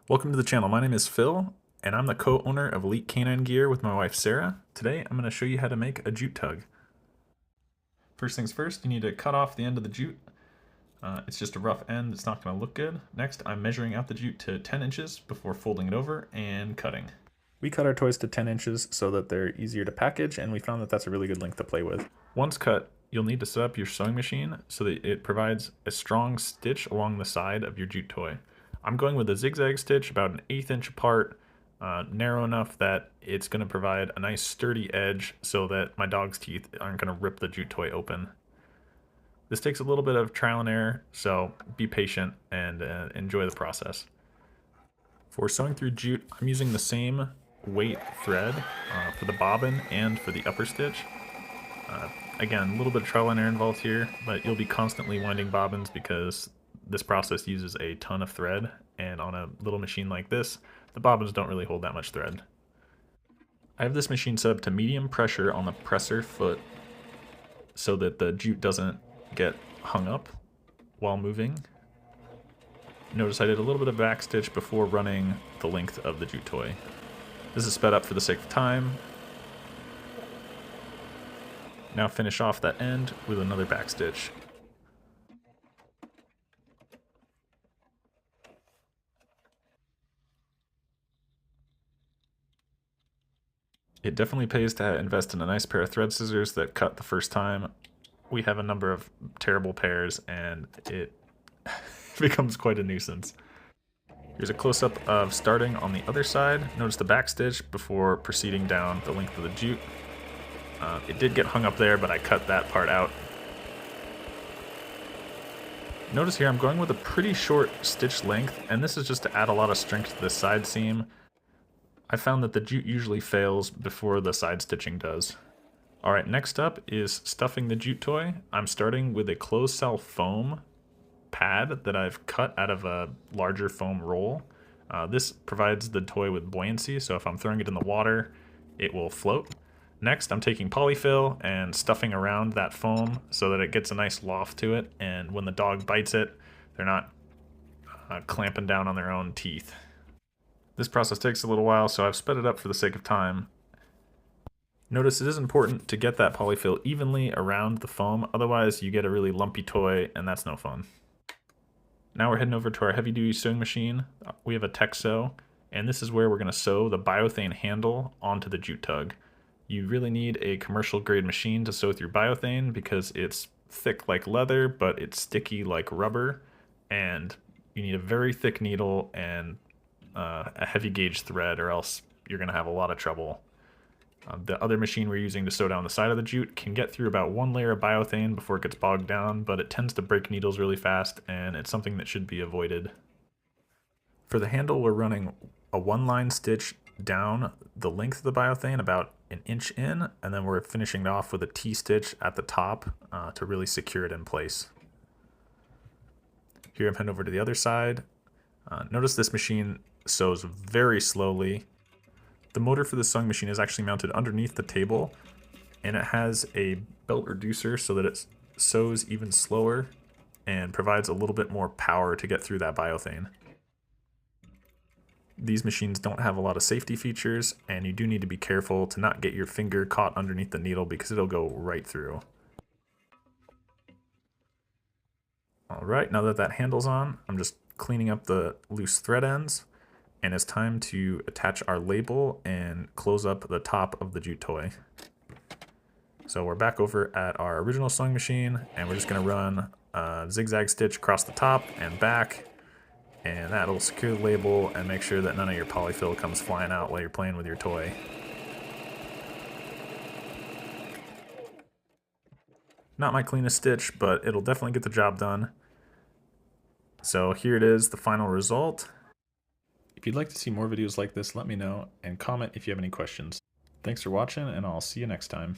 Welcome to the channel. My name is Phil, and I'm the co-owner of Elite Canine Gear with my wife Sarah. Today I'm going to show you how to make a jute tug. First things first, you need to cut off the end of the jute. It's just a rough end, it's not going to look good. Next, I'm measuring out the jute to 10 inches before folding it over and cutting. We cut our toys to 10 inches so that they're easier to package, and we found that that's a really good length to play with. Once cut, you'll need to set up your sewing machine so that it provides a strong stitch along the side of your jute toy. I'm going with a zigzag stitch about an 1/8 inch apart, narrow enough that it's going to provide a nice sturdy edge so that my dog's teeth aren't going to rip the jute toy open. This takes a little bit of trial and error, so be patient and enjoy the process. For sewing through jute, I'm using the same weight thread for the bobbin and for the upper stitch. Again, a little bit of trial and error involved here, but you'll be constantly winding bobbins because this process uses a ton of thread, and on a little machine like this, the bobbins don't really hold that much thread. I have this machine set up to medium pressure on the presser foot so that the jute doesn't get hung up while moving. Notice I did a little bit of back stitch before running the length of the jute toy. This is sped up for the sake of time. Now finish off that end with another back stitch. It definitely pays to invest in a nice pair of thread scissors that cut the first time. We have a number of terrible pairs and it becomes quite a nuisance. Here's a close-up of starting on the other side. Notice the back stitch before proceeding down the length of the jute. It did get hung up there, but I cut that part out. Notice here I'm going with a pretty short stitch length, and this is just to add a lot of strength to the side seam. I found that the jute usually fails before the side stitching does. Alright, next up is stuffing the jute toy. I'm starting with a closed cell foam pad that I've cut out of a larger foam roll. This provides the toy with buoyancy, so if I'm throwing it in the water, it will float. Next, I'm taking polyfill and stuffing around that foam so that it gets a nice loft to it, and when the dog bites it, they're not clamping down on their own teeth. This process takes a little while, so I've sped it up for the sake of time. Notice it is important to get that polyfill evenly around the foam, otherwise you get a really lumpy toy, and that's no fun. Now we're heading over to our heavy-duty sewing machine. We have a tech sew, and this is where we're going to sew the Biothane handle onto the Jute Tug. You really need a commercial-grade machine to sew through Biothane because it's thick like leather, but it's sticky like rubber, and you need a very thick needle and a heavy gauge thread, or else you're going to have a lot of trouble. The other machine we're using to sew down the side of the jute can get through about one layer of Biothane before it gets bogged down, but it tends to break needles really fast, and it's something that should be avoided. For the handle, we're running a one-line stitch down the length of the Biothane, about an inch in, and then we're finishing it off with a T-stitch at the top to really secure it in place. Here I'm heading over to the other side. Notice this machine sews very slowly. The motor for this sewing machine is actually mounted underneath the table, and it has a belt reducer so that it sews even slower and provides a little bit more power to get through that Biothane. These machines don't have a lot of safety features, and you do need to be careful to not get your finger caught underneath the needle because it'll go right through. Alright, now that that handle's on, I'm just cleaning up the loose thread ends. And it's time to attach our label and close up the top of the jute toy. So we're back over at our original sewing machine, and we're just going to run a zigzag stitch across the top and back, and that'll secure the label and make sure that none of your polyfill comes flying out while you're playing with your toy. Not my cleanest stitch, but it'll definitely get the job done. So here it is, the final result. If you'd like to see more videos like this, let me know, and comment if you have any questions. Thanks for watching, and I'll see you next time.